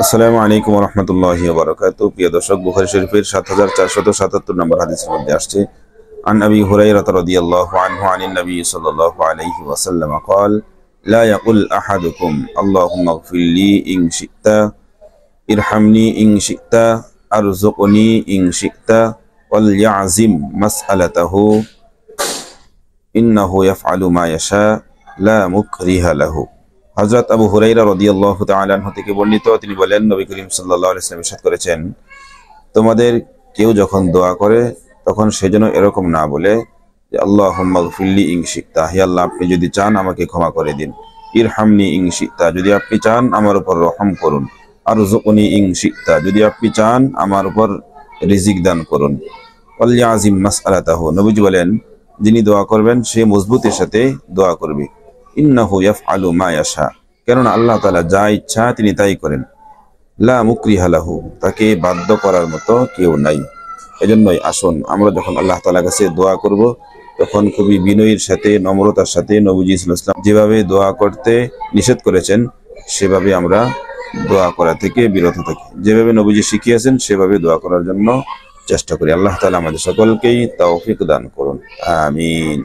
আসসালামু আলাইকুম ওয়া রাহমাতুল্লাহি ওয়া বারাকাতুহু। প্রিয় দর্শক, বুখারী শরীফের ৭৪৭৭ নম্বর হাদিসের মধ্যে আসছে, আন আবি হুরায়রা রাদিয়াল্লাহু আনহু আনিন নবী সাল্লাল্লাহু আলাইহি ওয়াসাল্লাম قال لا يقل احدكم اللهم اغفر لي ان شئت ارحمني ان شئت ارزقني ان شئت وليعزم مسألته إنه يفعل ما يشاء لا مكره له। হযরত আবু হুরায়রা রাদিয়াল্লাহু তাআলা আনহু থেকে বর্ণিত, তিনি বলেন, নবী করিম সাল্লাল্লাহু আলাইহি ওয়াসাল্লাম ইরশাদ করেছেন, তোমাদের কেউ যখন দোয়া করে তখন সে যেন এরকম না বলে যে আল্লাহুম্মা গফিরলি ইন শি'তা, হে আল্লাহ আপনি যদি চান আমাকে ক্ষমা করে দিন। ইরহামনি ইন শি'তা, যদি আপনি চান আমার উপর রহম করুন। আরযুকনি ইন শি'তা, যদি আপনি চান আমার উপর রিজিক দান করুন। ওয়ালিয়াযিম মাসআলাতাহু, নবীজি বলেন, যিনি দোয়া করবেন সে মজবুতের সাথে দোয়া করবে। ইন্নাহু ইয়াফআলু মা ইয়াশা, কেননা আল্লাহ তাআলা যা ইচ্ছা তিনি তাই করেন। লা মুকরিহা লাহু, তাকে বাধ্য করার মতো কেউ নাই। এজন্যই আসুন আমরা যখন আল্লাহ তাআলার কাছে দোয়া করব তখন খুবই বিনয়ের সাথে, নম্রতার সাথে, নবীজি সাল্লাল্লাহু আলাইহি ওয়াসাল্লাম যেভাবে দোয়া করতে নিষেধ করেছেন সেভাবে আমরা দোয়া করা থেকে বিরত থাকি। যেভাবে নবীজি শিখিয়েছেন সেভাবে দোয়া করার জন্য চেষ্টা করি। আল্লাহ তাআলা আমাদের সকলকেই তৌফিক দান করুন। আমিন।